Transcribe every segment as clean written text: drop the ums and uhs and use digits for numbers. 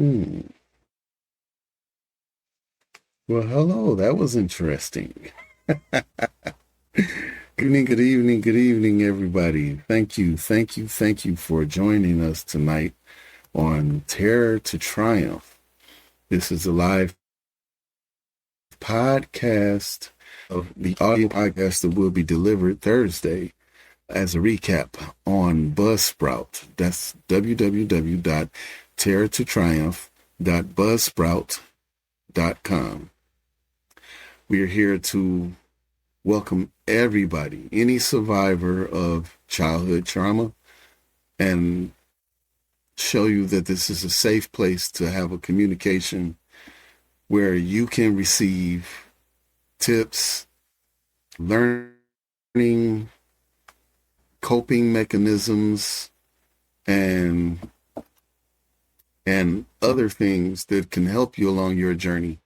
Hmm. Well, hello. That was interesting. Good evening, everybody. Thank you for joining us tonight on Terror to Triumph. This is a live podcast of the audio podcast that will be delivered Thursday as a recap on Buzzsprout. That's www.terrortotriumph.buzzsprout.com. We are here to welcome everybody, any survivor of childhood trauma, and show you that this is a safe place to have a communication where you can receive tips, learning, coping mechanisms, and other things that can help you along your journey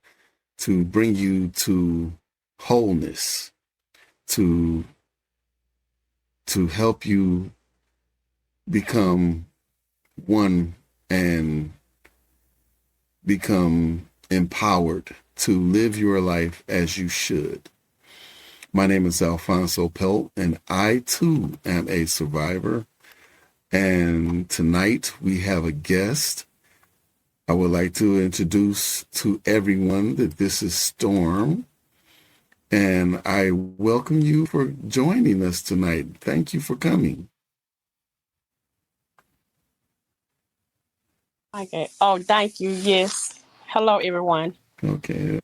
to bring you to wholeness, to help you become one and become empowered to live your life as you should. My name is Alfonso Pelt, and I too am a survivor. And tonight we have a guest. I would like to introduce to everyone that this is Storm, and I welcome you for joining us tonight. Thank you for coming. Okay. Oh, thank you. Yes. Hello, everyone. Okay.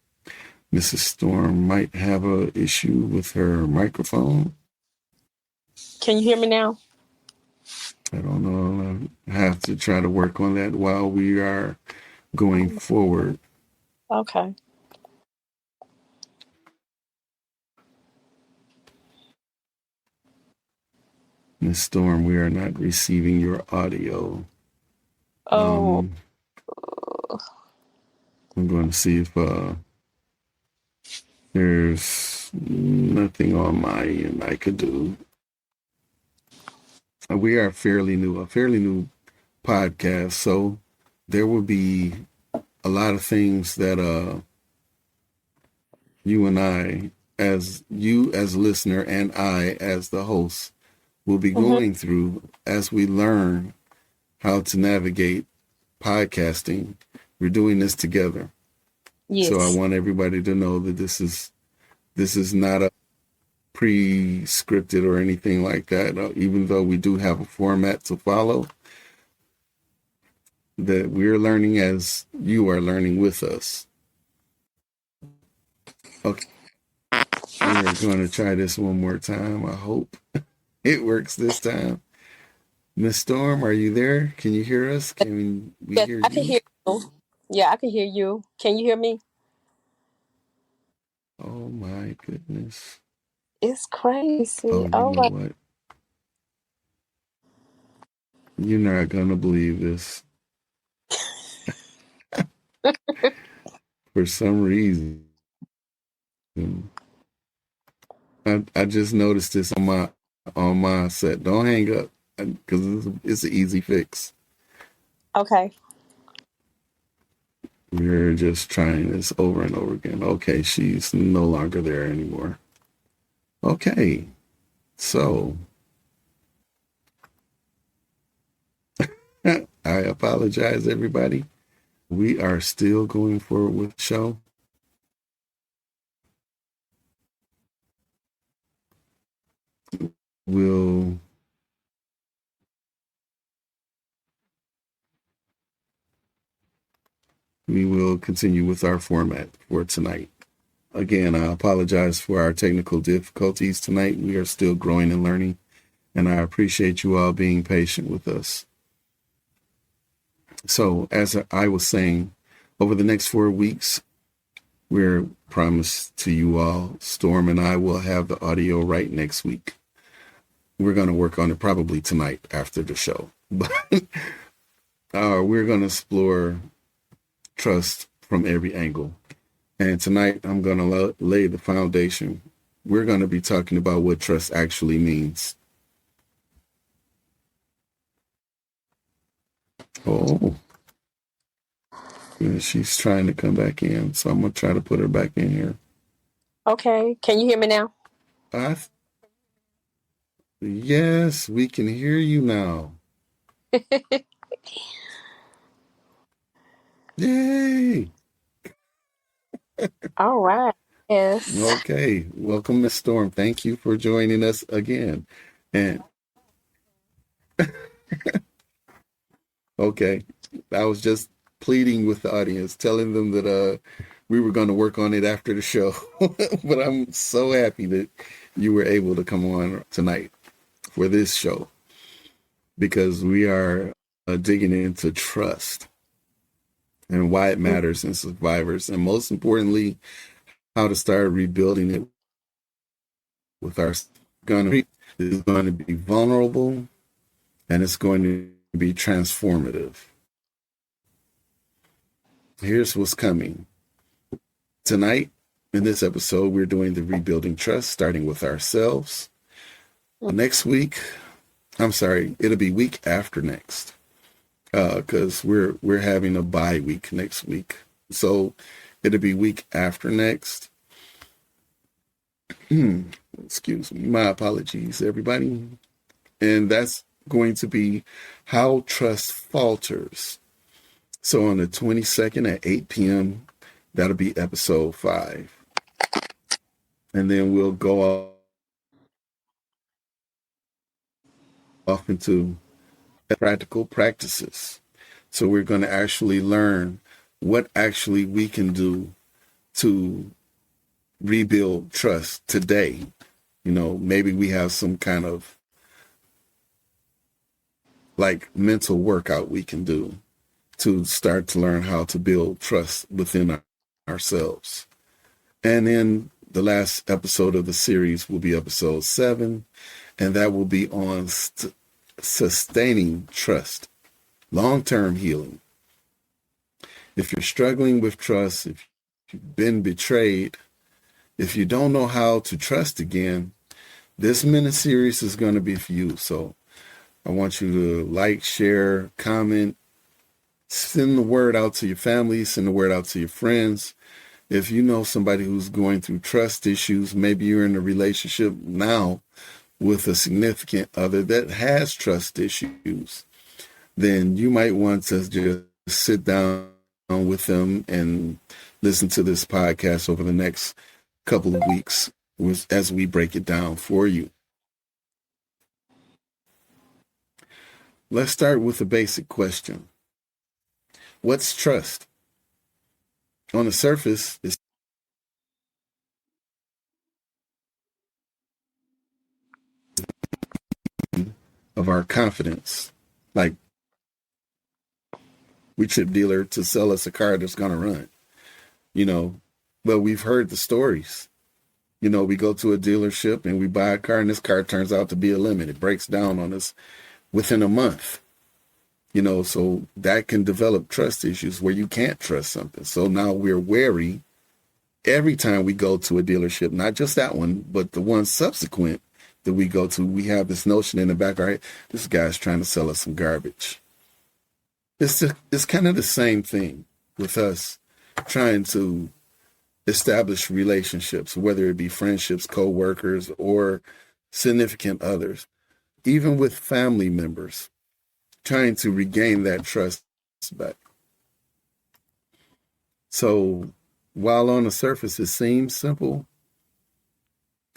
Mrs. Storm might have an issue with her microphone. Can you hear me now? I don't know. I have to try to work on that while we are going forward. Okay. Miss Storm, we are not receiving your audio. Oh, I'm going to see if there's nothing on my end I could do. We are a fairly new podcast, so there will be a lot of things that you and I, as you as a listener and I as the host, will be going through as we learn how to navigate podcasting. We're doing this together. So I yes. want everybody to know that this is not a pre-scripted or anything like that. Even though we do have a format to follow, that we're learning as you are learning with us. Okay, we're going to try this one more time. I hope it works this time. Miss Storm, are you there? Can you hear us? Can we Yes, hear I can you? hear you. Yeah, I can hear you. Can you hear me? Oh my goodness. It's crazy. Oh, you Oh know my. what? You're not going to believe this. For some reason, I just noticed this on my set. Don't hang up because it's an easy fix. Okay. We're just trying this over and over again. Okay, she's no longer there anymore. Okay, so I apologize, everybody. We are still going forward with the show. We'll we will continue with our format for tonight. Again, I apologize for our technical difficulties tonight. We are still growing and learning, and I appreciate you all being patient with us. So, as I was saying, over the next 4 weeks, we're promised to you all, Storm and I will have the audio right next week. We're going to work on it probably tonight after the show. But we're going to explore trust from every angle. And tonight, I'm going to lay the foundation. We're going to be talking about what trust actually means. Oh, And she's trying to come back in, so I'm gonna try to put her back in here. Okay. Can you hear me now? I yes, we can hear you now. Yay! All right. Yes. Okay, welcome, Miss Storm. Thank you for joining us again. And okay, I was just pleading with the audience, telling them that we were going to work on it after the show. But I'm so happy that you were able to come on tonight for this show because we are digging into trust and why it matters in survivors, and most importantly, how to start rebuilding it with our gun. It's going to be vulnerable and it's going to be transformative. Here's what's coming. Tonight, in this episode, we're doing the rebuilding trust, starting with ourselves. Next week, I'm sorry, it'll be week after next, because we're having a bye week next week. So it'll be week after next. Excuse me, my apologies, everybody. And that's going to be how trust falters. So on the 22nd at 8 p.m., that'll be episode 5. And then we'll go off into practical practices. So we're going to actually learn what actually we can do to rebuild trust today. You know, maybe we have some kind of like mental workout we can do to start to learn how to build trust within ourselves. And then the last episode of the series will be episode 7, and that will be on sustaining trust, long-term healing. If you're struggling with trust, if you've been betrayed, if you don't know how to trust again, this mini series is going to be for you. So I want you to like, share, comment, send the word out to your family, send the word out to your friends. If you know somebody who's going through trust issues, maybe you're in a relationship now with a significant other that has trust issues, then you might want to just sit down with them and listen to this podcast over the next couple of weeks as we break it down for you. Let's start with a basic question. What's trust? On the surface, it's of our confidence. Like we trip dealer to sell us a car that's going to run, you know, but we've heard the stories. You know, we go to a dealership and we buy a car and this car turns out to be a limit. It breaks down on us within a month, you know, so that can develop trust issues where you can't trust something. So now we're wary every time we go to a dealership, not just that one, but the one subsequent that we go to. We have this notion in the back, all right, this guy's trying to sell us some garbage. It's kind of the same thing with us trying to establish relationships, whether it be friendships, co-workers, or significant others, even with family members, trying to regain that trust back. So while on the surface it seems simple,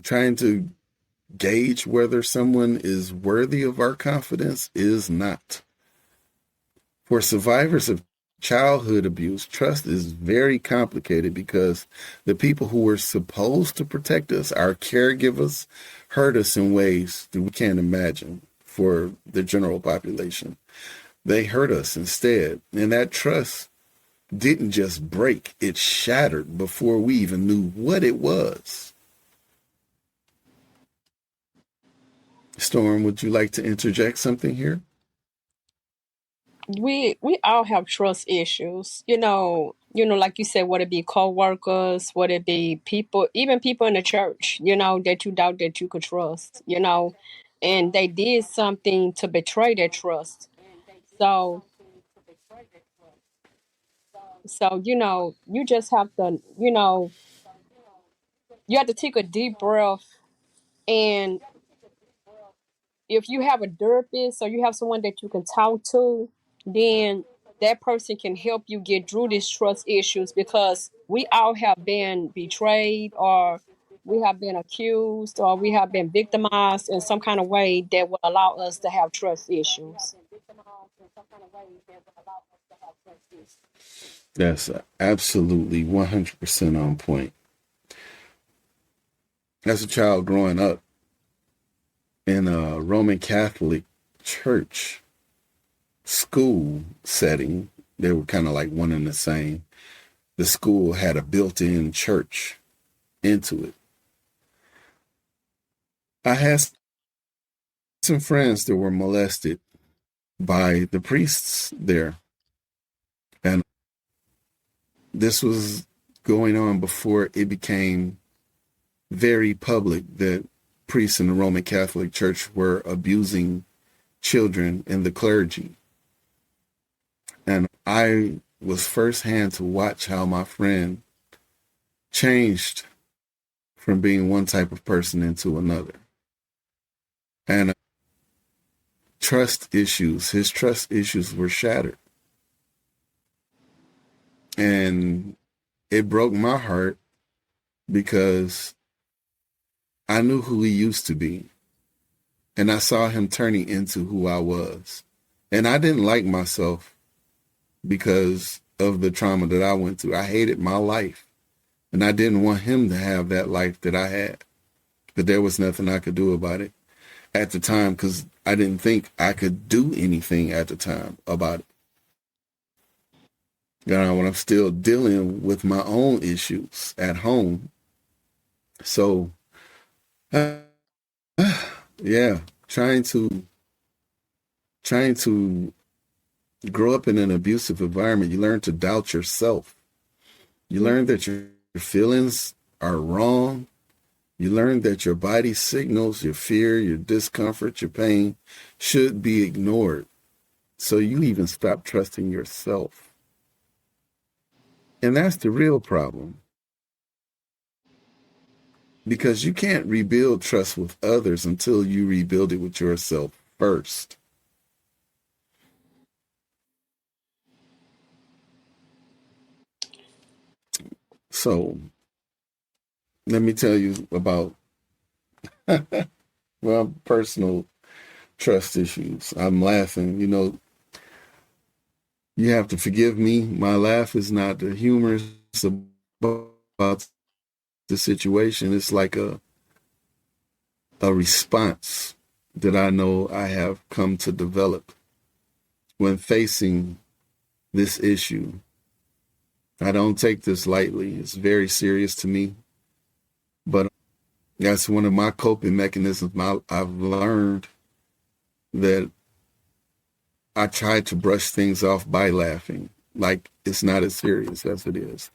trying to gauge whether someone is worthy of our confidence is not. For survivors of childhood abuse, trust is very complicated because the people who were supposed to protect us, our caregivers, hurt us in ways that we can't imagine for the general population. They hurt us instead. And that trust didn't just break, it shattered before we even knew what it was. Storm, would you like to interject something here? We all have trust issues. Like you said, would it be co-workers, would it be people, even people in the church, that you doubt that you could trust, and they did something to betray that trust. So So, you just have to, you have to take a deep breath. And if you have a therapist or you have someone that you can talk to, then that person can help you get through these trust issues, because we all have been betrayed, or we have been accused, or we have been victimized in some kind of way that will allow us to have trust issues. That's absolutely 100% on point. As a child growing up in a Roman Catholic church school setting, they were kind of like one and the same. The school had a built-in church into it. I had some friends that were molested by the priests there. And this was going on before it became very public that priests in the Roman Catholic Church were abusing children and the clergy. And I was firsthand to watch how my friend changed from being one type of person into another. And his trust issues were shattered. And it broke my heart because I knew who he used to be. And I saw him turning into who I was. And I didn't like myself because of the trauma that I went through. I hated my life. And I didn't want him to have that life that I had. But there was nothing I could do about it at the time, because I didn't think I could do anything at the time about it. When I'm still dealing with my own issues at home. So, yeah, trying to grow up in an abusive environment, you learn to doubt yourself. You learn that your feelings are wrong. You learn that your body signals, your fear, your discomfort, your pain should be ignored. So you even stop trusting yourself. And that's the real problem. Because you can't rebuild trust with others until you rebuild it with yourself first. So let me tell you about well, personal trust issues. I'm laughing. You have to forgive me. My laugh is not the humorous about the situation. It's like a response that I know I have come to develop when facing this issue. I don't take this lightly. It's very serious to me. But that's one of my coping mechanisms. I've learned that I try to brush things off by laughing, like it's not as serious as it is.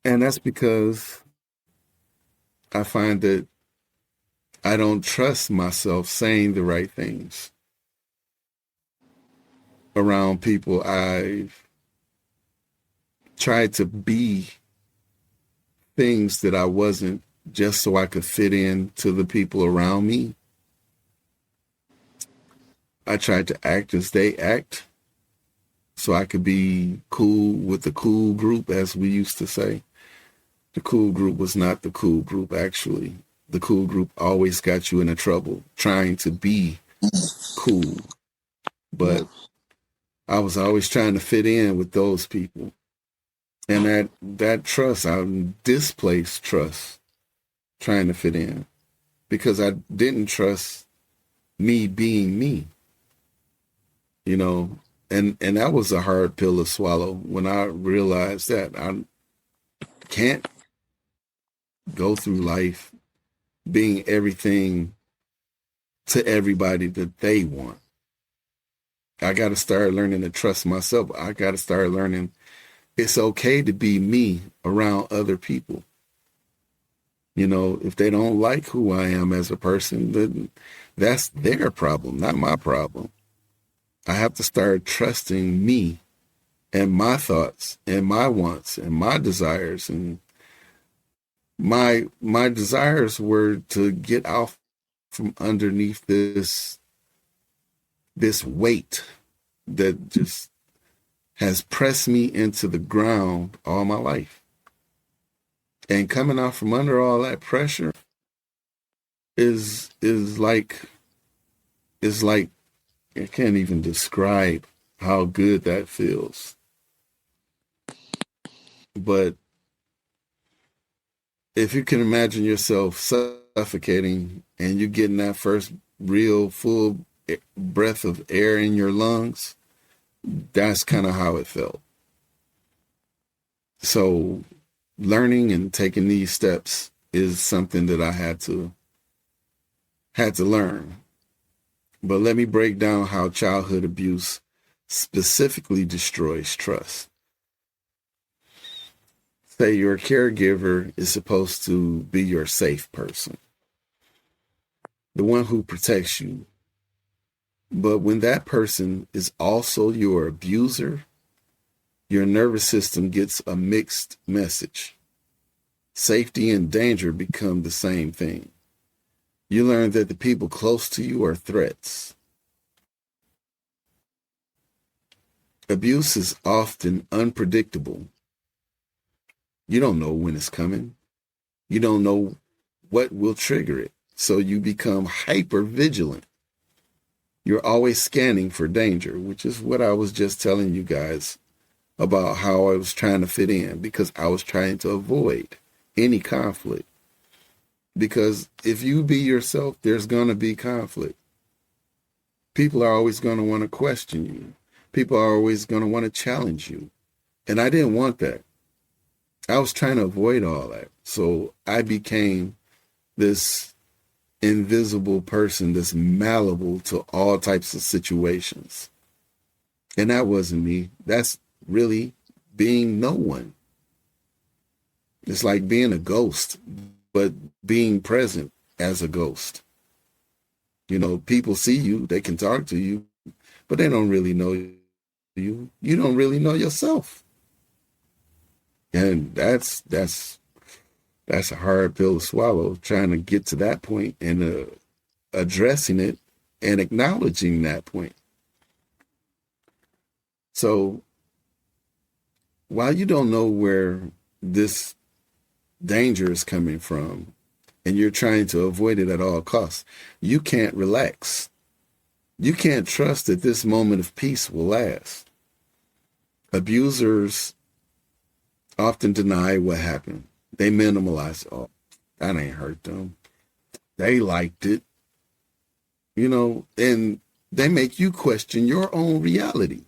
And that's because I find that I don't trust myself saying the right things around people. I've tried to be things that I wasn't just so I could fit in to the people around me. I tried to act as they act so I could be cool with the cool group, as we used to say. The cool group was not the cool group, actually. The cool group always got you into trouble trying to be cool. But I was always trying to fit in with those people. And that trust, I displaced trust trying to fit in because I didn't trust me being me, and that was a hard pill to swallow when I realized that I can't go through life being everything to everybody that they want. I got to start learning to trust myself. I got to start learning it's okay to be me around other people. If they don't like who I am as a person, then that's their problem, not my problem. I have to start trusting me and my thoughts and my wants and my desires. And my desires were to get out from underneath this weight that just has pressed me into the ground all my life. And coming out from under all that pressure is like I can't even describe how good that feels. But if you can imagine yourself suffocating and you're getting that first real full breath of air in your lungs, that's kind of how it felt. So learning and taking these steps is something that I had to learn. But let me break down how childhood abuse specifically destroys trust. Say your caregiver is supposed to be your safe person, the one who protects you. But when that person is also your abuser, your nervous system gets a mixed message. Safety and danger become the same thing. You learn that the people close to you are threats. Abuse is often unpredictable. You don't know when it's coming. You don't know what will trigger it. So you become hyper vigilant. You're always scanning for danger, which is what I was just telling you guys about how I was trying to fit in, because I was trying to avoid any conflict. Because if you be yourself, there's going to be conflict. People are always going to want to question you. People are always going to want to challenge you. And I didn't want that. I was trying to avoid all that. So I became this invisible person that's malleable to all types of situations. And that wasn't me. That's really being no one. It's like being a ghost, but being present as a ghost. You know, people see you, they can talk to you, but they don't really know you. You don't really know yourself. And that's a hard pill to swallow, trying to get to that point and addressing it and acknowledging that point. So while you don't know where this danger is coming from and you're trying to avoid it at all costs, you can't relax. You can't trust that this moment of peace will last. Abusers often deny what happened. They minimalize, oh, that ain't hurt them. They liked it. You know, and they make you question your own reality.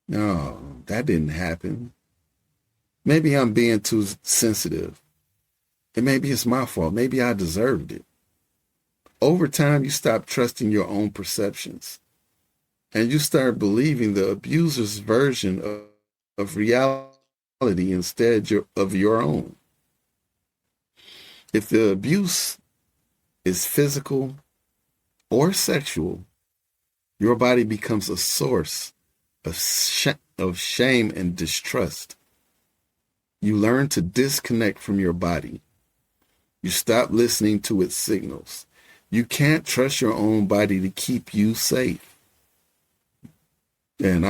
No, that didn't happen. Maybe I'm being too sensitive. And maybe it's my fault. Maybe I deserved it. Over time, you stop trusting your own perceptions. And you start believing the abuser's version of reality instead of your own. If the abuse is physical or sexual, your body becomes a source of shame and distrust. You learn to disconnect from your body. You stop listening to its signals. You can't trust your own body to keep you safe. And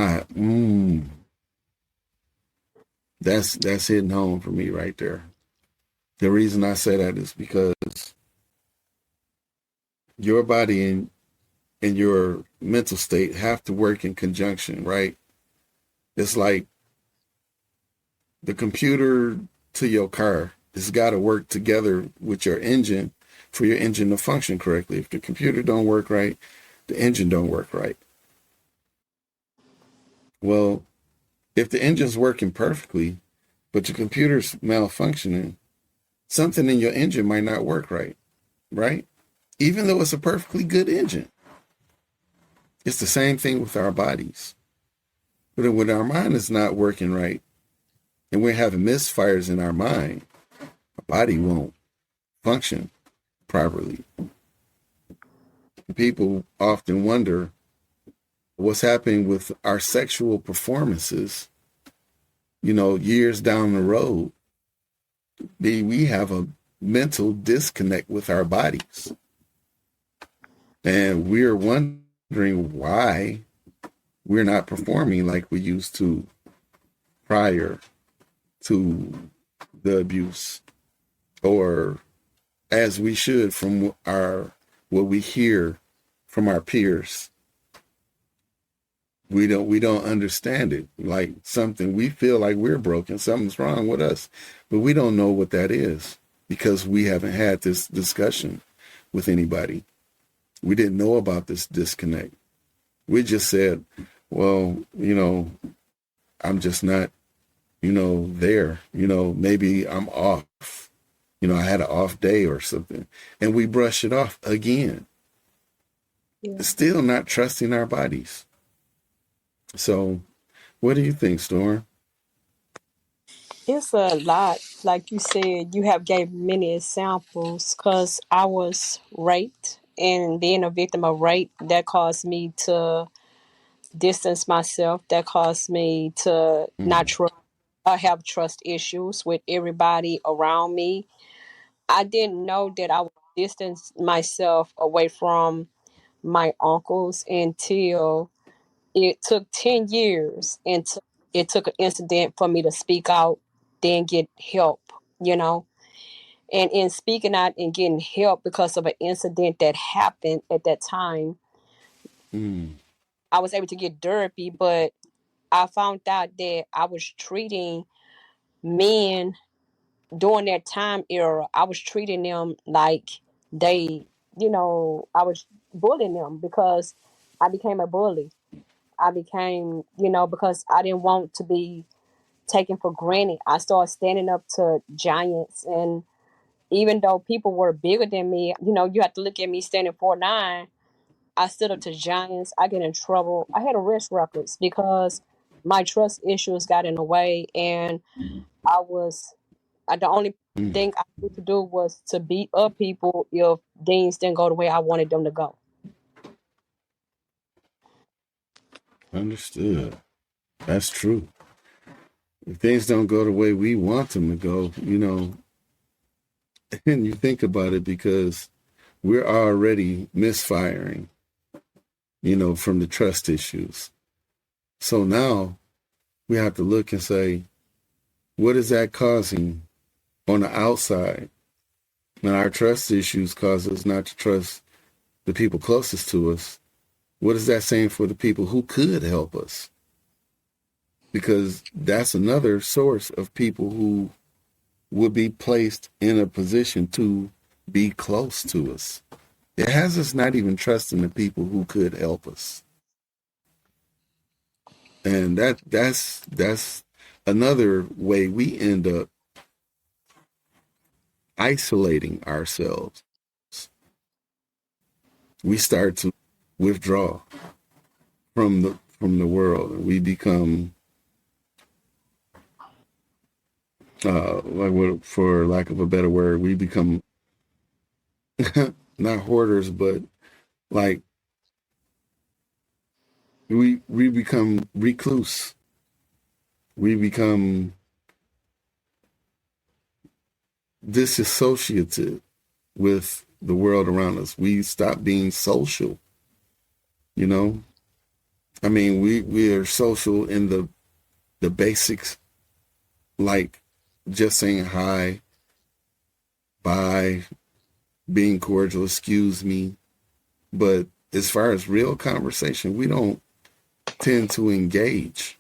that's hitting home for me right there. The reason I say that is because your body and your mental state have to work in conjunction, right? It's like the computer to your car. It's got to work together with your engine for your engine to function correctly. If the computer don't work right, the engine don't work right. Well, if the engine's working perfectly, but your computer's malfunctioning, something in your engine might not work right, right? Even though it's a perfectly good engine. It's the same thing with our bodies. But when our mind is not working right, and we're having misfires in our mind, our body won't function properly. People often wonder what's happening with our sexual performances, years down the road, we have a mental disconnect with our bodies. And we're wondering why we're not performing like we used to prior to the abuse, or as we should from what we hear from our peers. We don't understand it. Like something, we feel like we're broken, something's wrong with us, but we don't know what that is because we haven't had this discussion with anybody. We didn't know about this disconnect. We just said, well, I'm just not, there. Maybe I'm off. I had an off day or something. And we brush it off again. Yeah. Still not trusting our bodies. So what do you think, Storm? It's a lot. Like you said, you have gave many examples because I was raped, and being a victim of rape, that caused me to distance myself. That caused me to not Mm, trust. I have trust issues with everybody around me. I didn't know that I would distance myself away from my uncles until it took 10 years, and it took an incident for me to speak out, then get help, you know. And in speaking out and getting help because of an incident that happened at that time, mm, I was able to get therapy, but I found out that I was treating men during that time era, I was treating them like they, I was bullying them because I became a bully. I became, because I didn't want to be taken for granted. I started standing up to giants. And even though people were bigger than me, you have to look at me standing 4'9". I stood up to giants. I get in trouble. I had arrest records because my trust issues got in the way. And I was, the only mm. thing I knew to do was to beat up people if things didn't go the way I wanted them to go. Understood. That's true. If things don't go the way we want them to go, and you think about it because we're already misfiring, from the trust issues. So now we have to look and say, what is that causing on the outside? When our trust issues cause us not to trust the people closest to us, what is that saying for the people who could help us? Because that's another source of people who would be placed in a position to be close to us. It has us not even trusting the people who could help us. And that's another way we end up isolating ourselves. We start to withdraw from the world. We become for lack of a better word, we become not hoarders, but like we become recluse. We become disassociated with the world around us. We stop being social, you know? I mean, we are social in the basics, like just saying hi, bye, being cordial, excuse me. But as far as real conversation, we don't tend to engage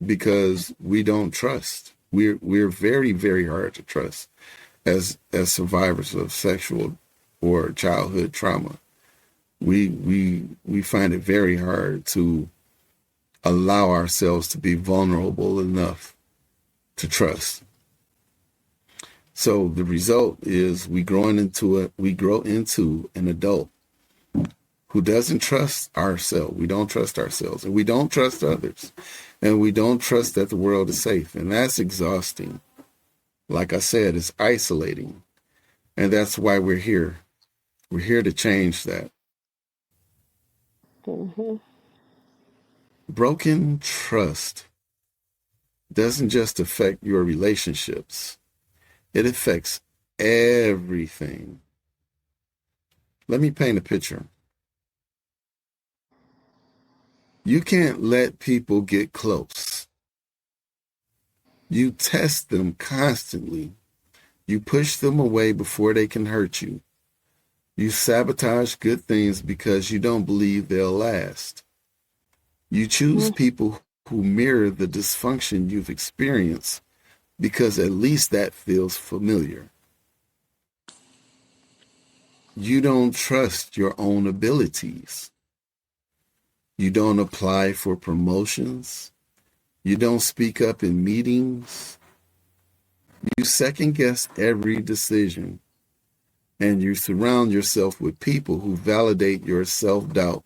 because we don't trust. We're very, very hard to trust as survivors of sexual or childhood trauma. We find it very hard to allow ourselves to be vulnerable enough to trust. So the result is we grow into an adult who doesn't trust ourselves. We don't trust ourselves, and we don't trust others, and we don't trust that the world is safe, and that's exhausting. Like I said, it's isolating, and that's why we're here. We're here to change that. Hmm. Broken trust doesn't just affect your relationships, it affects everything. Let me paint a picture. You can't let people get close. You test them constantly. You push them away before they can hurt you. You sabotage good things because you don't believe they'll last. You choose people who mirror the dysfunction you've experienced because at least that feels familiar. You don't trust your own abilities. You don't apply for promotions. You don't speak up in meetings. You second guess every decision. And you surround yourself with people who validate your self-doubt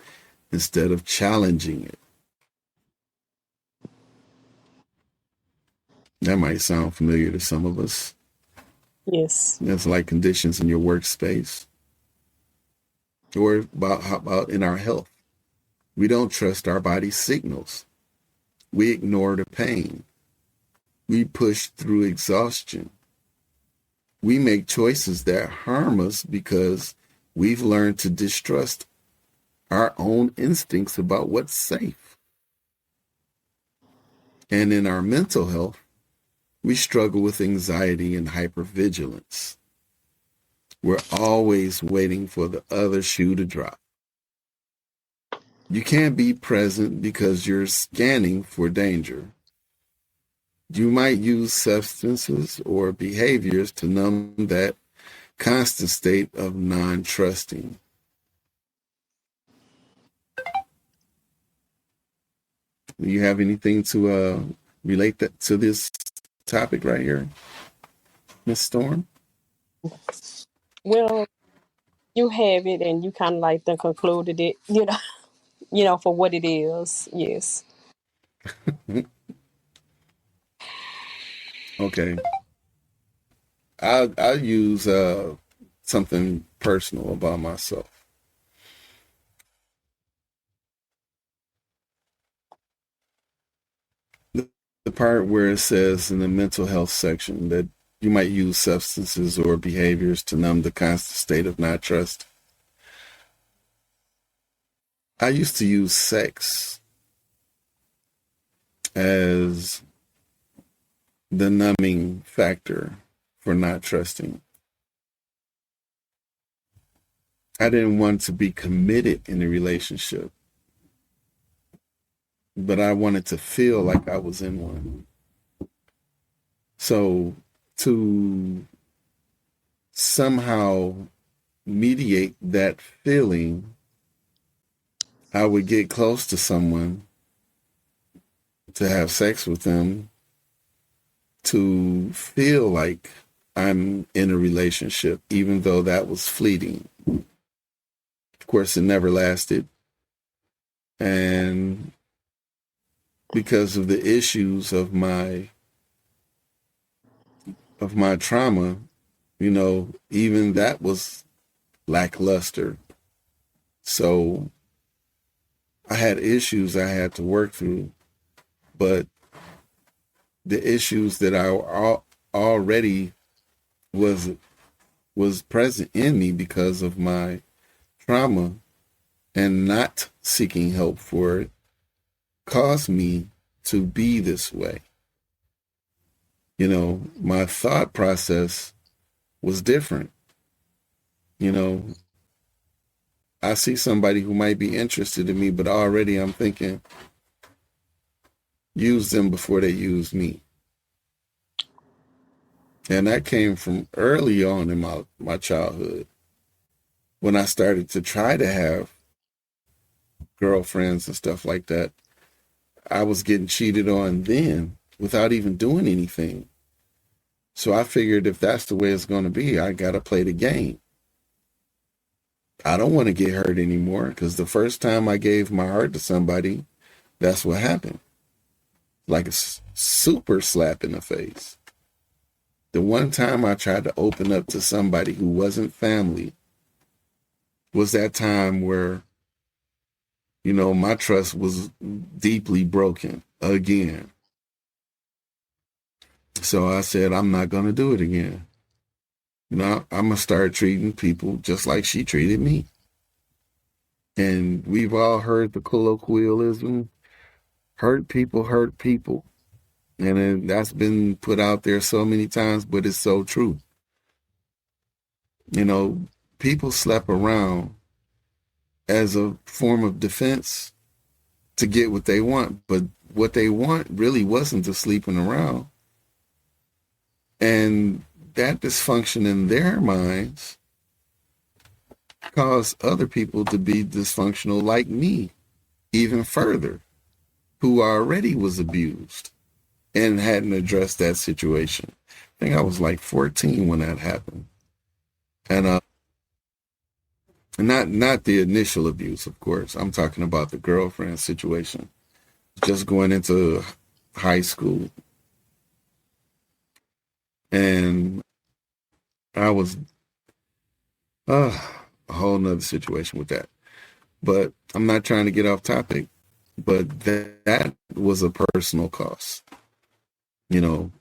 instead of challenging it. That might sound familiar to some of us. Yes. That's like conditions in your workspace. Or how about in our health? We don't trust our body's signals. We ignore the pain. We push through exhaustion. We make choices that harm us because we've learned to distrust our own instincts about what's safe. And in our mental health, we struggle with anxiety and hypervigilance. We're always waiting for the other shoe to drop. You can't be present because you're scanning for danger. You might use substances or behaviors to numb that constant state of non-trusting. Do you have anything to relate that to this topic right here, Miss Storm? Well, you have it, and you kind of like then concluded it. For what it is. Yes. Okay, I'll use something personal about myself. The part where it says in the mental health section that you might use substances or behaviors to numb the constant state of not trust. I used to use sex as the numbing factor for not trusting. I didn't want to be committed in a relationship, but I wanted to feel like I was in one. So to somehow mediate that feeling, I would get close to someone to have sex with them to feel like I'm in a relationship, even though that was fleeting. Of course, it never lasted. And because of the issues of my trauma, even that was lackluster. So I had issues I had to work through, but the issues that I already was present in me because of my trauma and not seeking help for it caused me to be this way. My thought process was different. You know, I see somebody who might be interested in me, but already I'm thinking, use them before they use me. And that came from early on in my childhood when I started to try to have girlfriends and stuff like that. I was getting cheated on then without even doing anything. So I figured if that's the way it's going to be, I got to play the game. I don't want to get hurt anymore because the first time I gave my heart to somebody, that's what happened. Like a super slap in the face. The one time I tried to open up to somebody who wasn't family was that time where, my trust was deeply broken again. So I said, I'm not going to do it again. I'm going to start treating people just like she treated me. And we've all heard the colloquialism, hurt people hurt people. And that's been put out there so many times, but it's so true. You know, people slept around as a form of defense to get what they want. But what they want really wasn't the sleeping around. And that dysfunction in their minds caused other people to be dysfunctional like me, even further, who already was abused and hadn't addressed that situation. I think I was like 14 when that happened. And not the initial abuse, of course. I'm talking about the girlfriend situation. Just going into high school. And I was a whole nother situation with that. But I'm not trying to get off topic. But that was a personal cost. You know,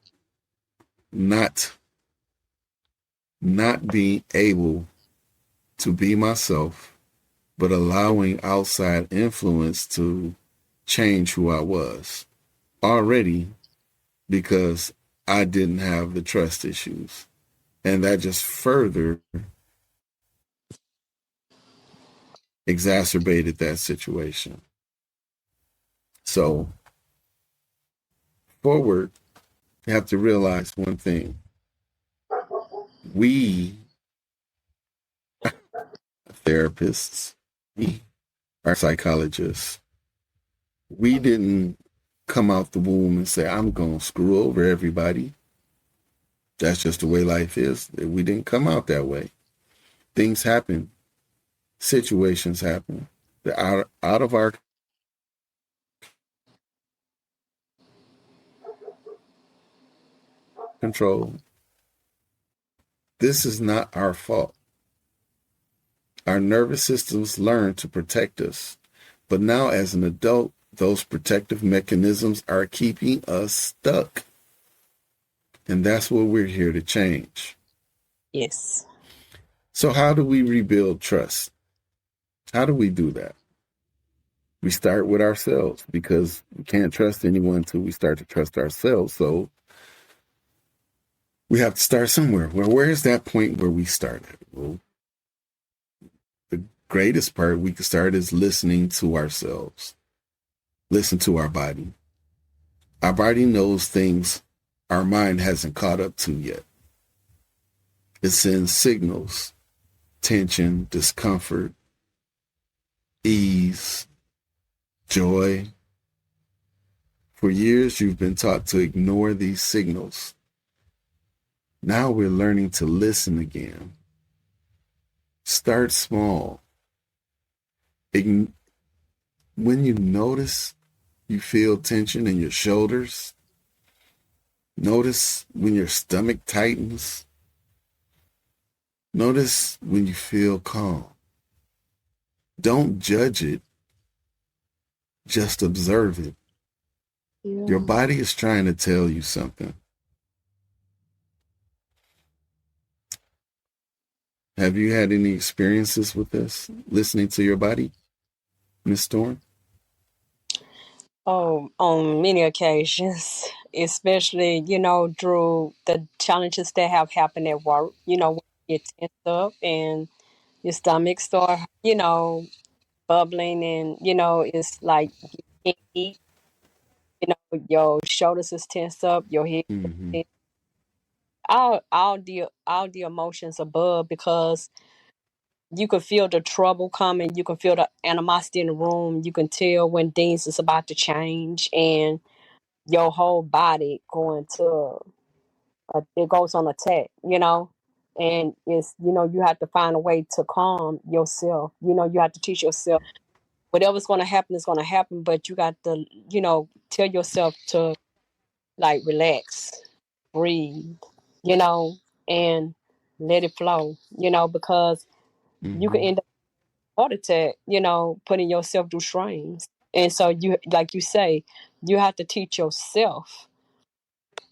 not being able to be myself, but allowing outside influence to change who I was already, because I didn't have the trust issues. And that just further exacerbated that situation. So, forward, you have to realize one thing. We, therapists, we are psychologists. We didn't come out the womb and say, I'm going to screw over everybody. That's just the way life is. We didn't come out that way. Things happen. Situations happen. They're out of our control. This is not our fault. Our nervous systems learn to protect us. But now, as an adult, those protective mechanisms are keeping us stuck. And that's what we're here to change. Yes. So, how do we rebuild trust? How do we do that? We start with ourselves, because we can't trust anyone until we start to trust ourselves. So, we have to start somewhere. Well, where is that point where we started? Well, the greatest part we can start is listening to ourselves. Listen to our body. Our body knows things our mind hasn't caught up to yet. It sends signals: tension, discomfort, ease, joy. For years, you've been taught to ignore these signals. Now we're learning to listen again. Start small. When you notice you feel tension in your shoulders, notice when your stomach tightens, notice when you feel calm. Don't judge it, just observe it. Yeah. Your body is trying to tell you something. Have you had any experiences with this, listening to your body, Miss Storm? Oh, on many occasions, especially, through the challenges that have happened at work, when you get tensed up and your stomach start, bubbling, and, it's like you can't eat, your shoulders is tensed up, your head, Mm-hmm. all the emotions above, because you can feel the trouble coming, you can feel the animosity in the room, you can tell when things is about to change, and your whole body going to it goes on attack, and it's, you have to find a way to calm yourself. You have to teach yourself whatever's going to happen is going to happen, but you got to, tell yourself to, like, relax, breathe, you know and let it flow, because you can Mm-hmm. end up heart attack, putting yourself through strains. And so you, like you say, you have to teach yourself.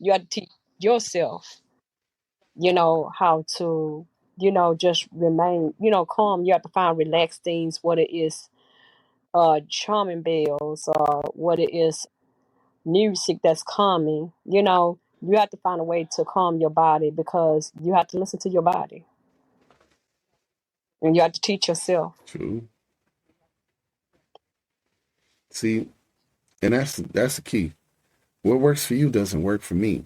You have to teach yourself, how to, just remain, calm. You have to find relaxed things, what it is, charming bells, what it is, music that's calming. You have to find a way to calm your body because you have to listen to your body and you have to teach yourself. True. See, and that's the key. What works for you doesn't work for me.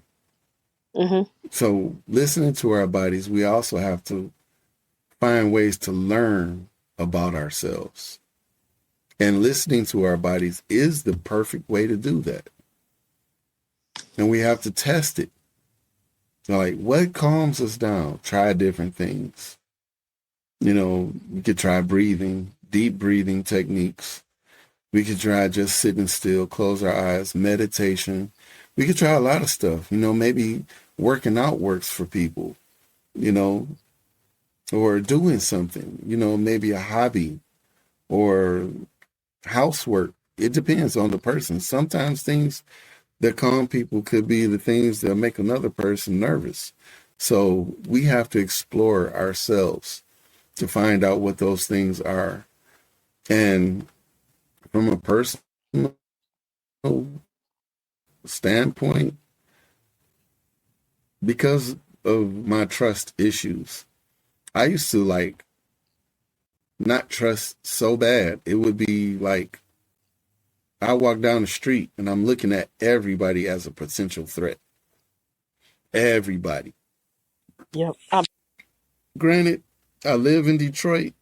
Hmm. So listening to our bodies, we also have to find ways to learn about ourselves. And listening to our bodies is the perfect way to do that. And we have to test it. Like, what calms us down? Try different things. We could try breathing, deep breathing techniques. We could try just sitting still, close our eyes, meditation. We could try a lot of stuff. Maybe working out works for people, you know, or doing something, maybe a hobby or housework. It depends on the person. Sometimes things that calm people could be the things that make another person nervous. So we have to explore ourselves to find out what those things are. And from a personal standpoint, because of my trust issues, I used to not trust so bad. It would be like I walk down the street and I'm looking at everybody as a potential threat. Everybody. Yep. Granted, I live in Detroit,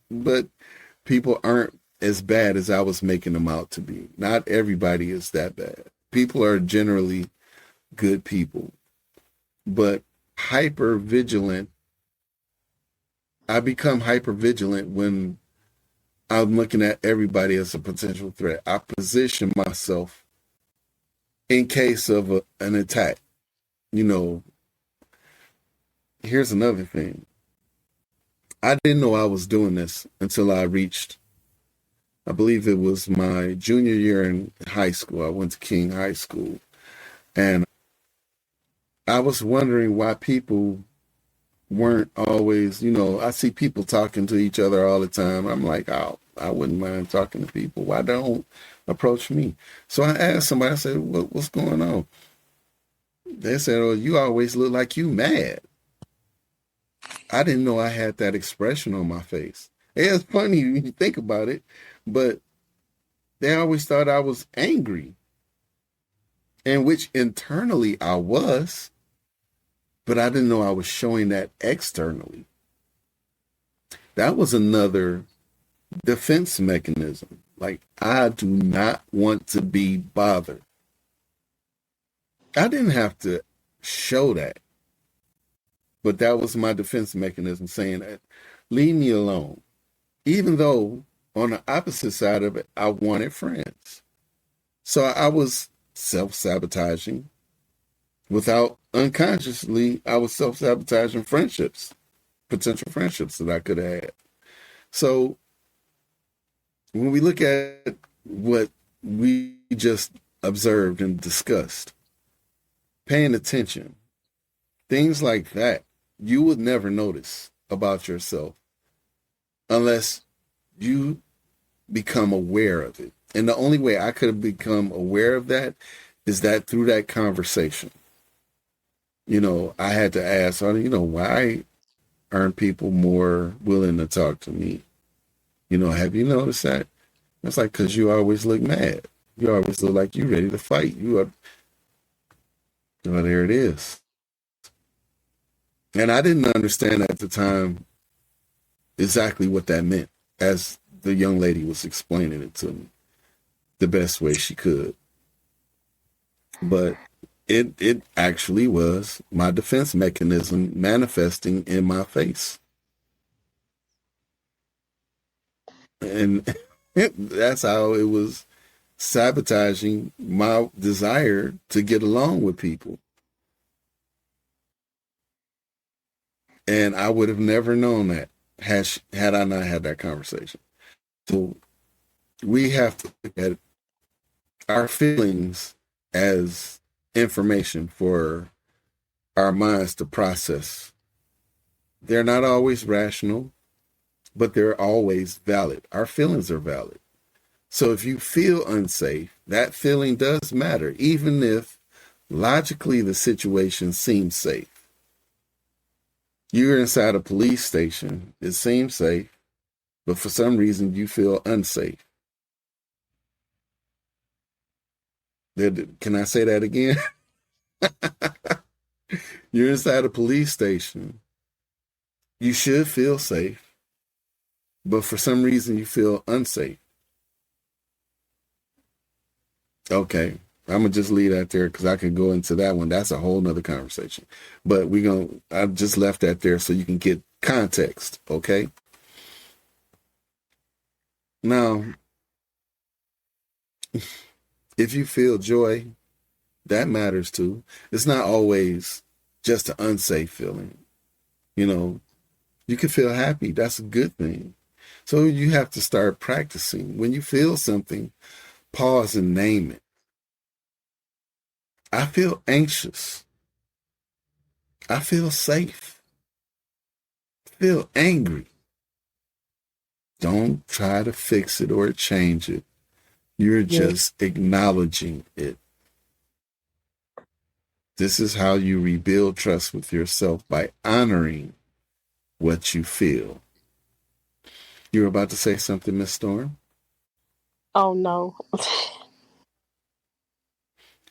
but people aren't as bad as I was making them out to be. Not everybody is that bad. People are generally good people, but hyper vigilant. I become hyper vigilant when I'm looking at everybody as a potential threat. I position myself in case of an attack. Here's another thing. I didn't know I was doing this until I reached, I believe it was my junior year in high school. I went to King High School. And I was wondering why people weren't always, I see people talking to each other all the time. I'm like, oh, I wouldn't mind talking to people. Why don't approach me? So I asked somebody, I said, what's going on? They said, oh, you always look like you mad. I didn't know I had that expression on my face. It's funny when you think about it, but they always thought I was angry, and which internally I was, but I didn't know I was showing that externally. That was another defense mechanism. Like, I do not want to be bothered. I didn't have to show that, but that was my defense mechanism, saying that, leave me alone. Even though on the opposite side of it, I wanted friends. So I was self-sabotaging. Without unconsciously, I was self-sabotaging friendships, potential friendships that I could have had. So when we look at what we just observed and discussed, paying attention, things like that, you would never notice about yourself unless you become aware of it. And the only way I could have become aware of that is that through that conversation. I had to ask, why aren't people more willing to talk to me? Have you noticed that? It's like, because you always look mad. You always look like you're ready to fight. Well, there it is. And I didn't understand at the time exactly what that meant as the young lady was explaining it to me the best way she could. But it actually was my defense mechanism manifesting in my face. And that's how it was sabotaging my desire to get along with people. And I would have never known that had I not had that conversation. So we have to look at our feelings as information for our minds to process. They're not always rational, but they're always valid. Our feelings are valid. So if you feel unsafe, that feeling does matter, even if logically the situation seems safe. You're inside a police station, it seems safe, but for some reason you feel unsafe. Can I say that again? You're inside a police station. You should feel safe, but for some reason you feel unsafe. Okay, I'm gonna just leave that there because I could go into that one. That's a whole nother conversation. But I just left that there so you can get context. Okay. Now, if you feel joy, that matters too. It's not always just an unsafe feeling. You know, you can feel happy. That's a good thing. So you have to start practicing. When you feel something, pause and name it. I feel anxious. I feel safe. I feel angry. Don't try to fix it or change it. You're just acknowledging it. This is how you rebuild trust with yourself, by honoring what you feel. You were about to say something, Miss Storm? Oh no.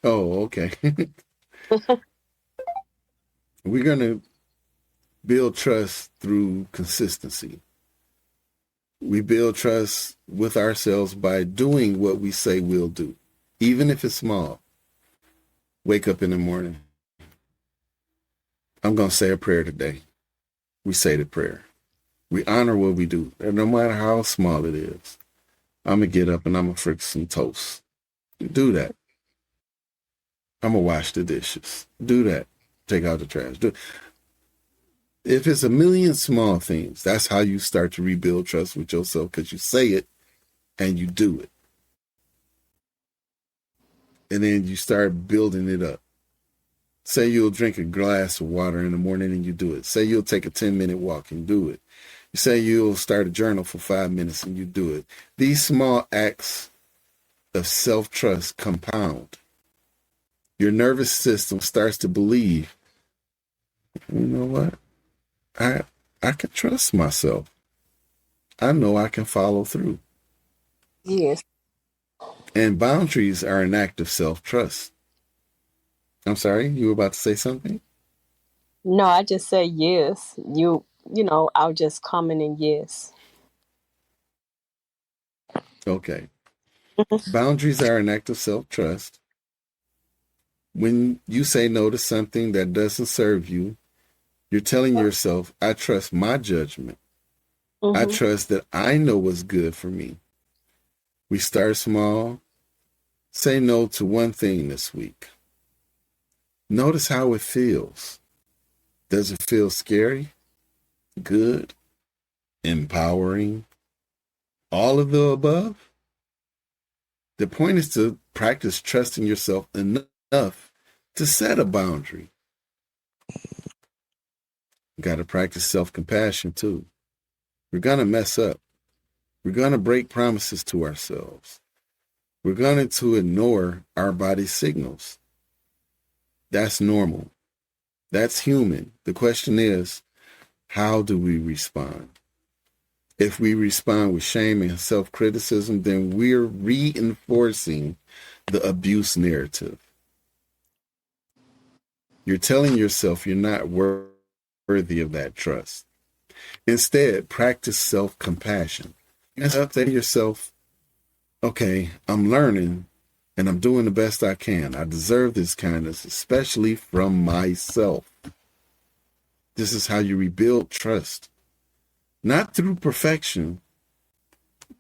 Oh, okay. We're going to build trust through consistency. We build trust with ourselves by doing what we say we'll do, even if it's small. Wake up in the morning. I'm going to say a prayer today. We say the prayer. We honor what we do, and no matter how small it is. I'm going to get up and I'm going to fix some toast. Do that. I'm going to wash the dishes. Do that. Take out the trash. If it's a million small things, that's how you start to rebuild trust with yourself, because you say it and you do it. And then you start building it up. Say you'll drink a glass of water in the morning and you do it. Say you'll take a 10-minute walk and do it. You say you'll start a journal for 5 minutes and you do it. These small acts of self-trust compound. Your nervous system starts to believe, you know what? I can trust myself. I know I can follow through. Yes. And boundaries are an act of self-trust. I'm sorry, you were about to say something? No, I just say yes. I'll just comment in yes. Okay. Boundaries are an act of self-trust. When you say no to something that doesn't serve you, you're telling yourself, I trust my judgment. I trust that I know what's good for me. We start small. Say no to one thing this week. Notice how it feels. Does it feel scary? Good? Empowering? All of the above? The point is to practice trusting yourself enough to set a boundary. Got to practice self-compassion too. We're going to mess up. We're going to break promises to ourselves. We're going to ignore our body's signals. That's normal. That's human. The question is, how do we respond? If we respond with shame and self-criticism, then we're reinforcing the abuse narrative. You're telling yourself you're not worthy of that trust. Instead, practice self-compassion. And say to yourself, okay, I'm learning and I'm doing the best I can. I deserve this kindness, especially from myself. This is how you rebuild trust. Not through perfection,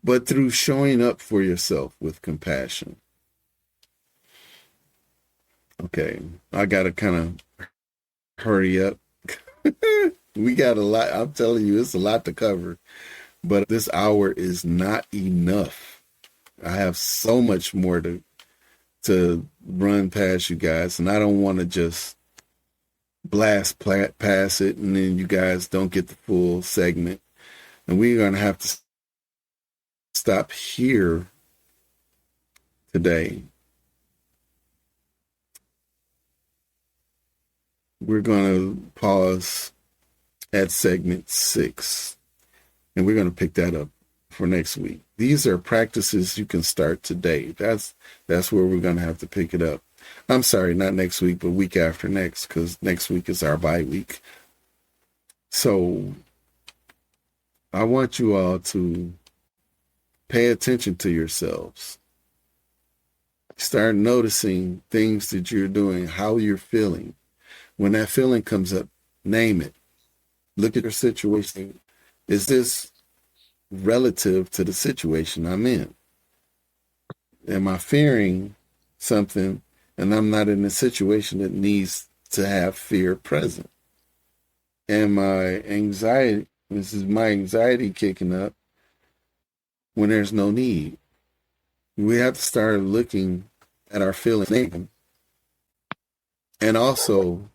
but through showing up for yourself with compassion. Okay, I got to kind of hurry up. We got a lot. I'm telling you, it's a lot to cover. But this hour is not enough. I have so much more to run past you guys, and I don't want to just blast past it, and then you guys don't get the full segment. And we're gonna have to stop here today. We're gonna pause at segment 6, and we're gonna pick that up for next week. These are practices you can start today. That's where we're gonna have to pick it up. I'm sorry, not next week, but week after next, because next week is our bye week. So I want you all to pay attention to yourselves. Start noticing things that you're doing, how you're feeling. When that feeling comes up, name it. Look at your situation. Is this relative to the situation I'm in? Am I fearing something and I'm not in a situation that needs to have fear present? And my anxiety, this is my anxiety kicking up when there's no need. We have to start looking at our feelings and also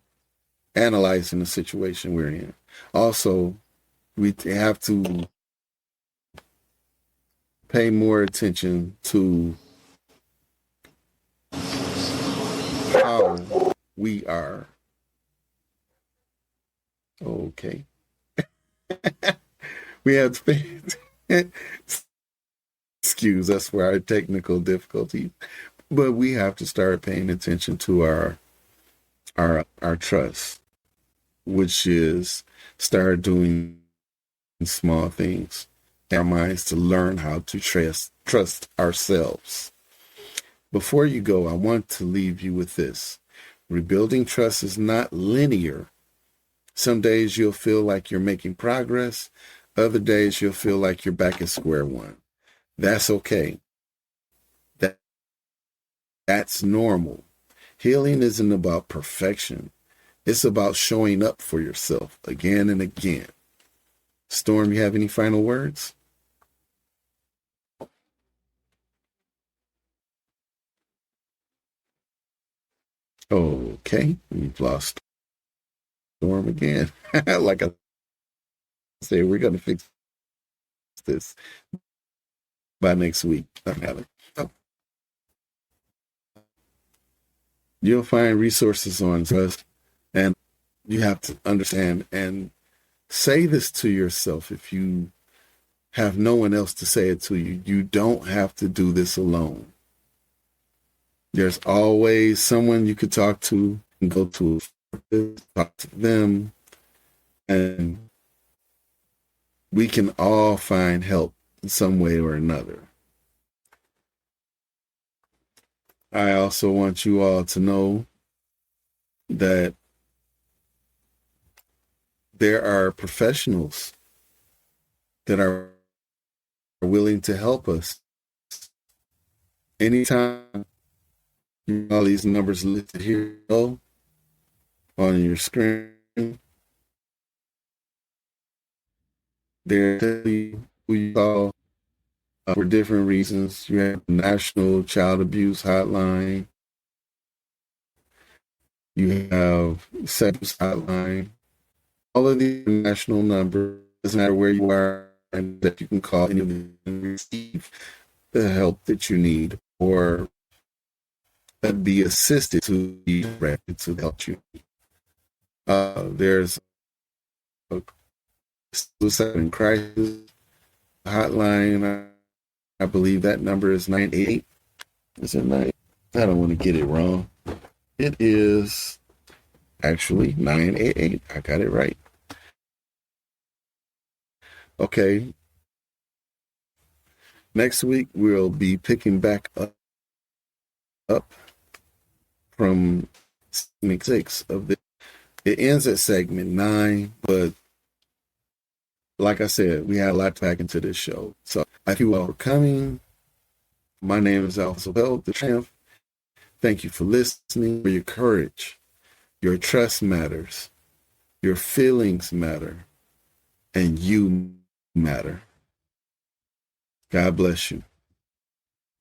analyzing the situation we're in. Also, we have to pay more attention to how we are. Okay. We have to pay excuse us for our technical difficulties, but we have to start paying attention to our trust, which is start doing small things in our minds to learn how to trust ourselves. Before you go, I want to leave you with this. Rebuilding trust is not linear. Some days you'll feel like you're making progress. Other days you'll feel like you're back at square one. That's okay. That's normal. Healing isn't about perfection. It's about showing up for yourself again and again. Storm, you have any final words? Okay, we've lost Storm again. Like I say, we're going to fix this by next week. You'll find resources on trust, and you have to understand and say this to yourself. If you have no one else to say it to you, you don't have to do this alone. There's always someone you could talk to and go to, talk to them, and we can all find help in some way or another. I also want you all to know that there are professionals that are willing to help us. Anytime all these numbers listed here on your screen, they're telling you who you call for different reasons. You have the National Child Abuse Hotline. You have Sex Hotline. All of these national numbers, doesn't matter where you are, and that you can call any of them and receive the help that you need or be assisted to be directed to help you. There's a suicide and crisis hotline. I believe that number is 988. Is it 9? I don't want to get it wrong. It is actually 988. I got it right. Okay. Next week, we'll be picking back up from segment 6 of this. It ends at segment 9, but like I said, we had a lot to pack into this show. So thank you all for coming. My name is Alpha Bell, the Triumph. Thank you for listening, for your courage. Your trust matters. Your feelings matter, and you matter. God bless you.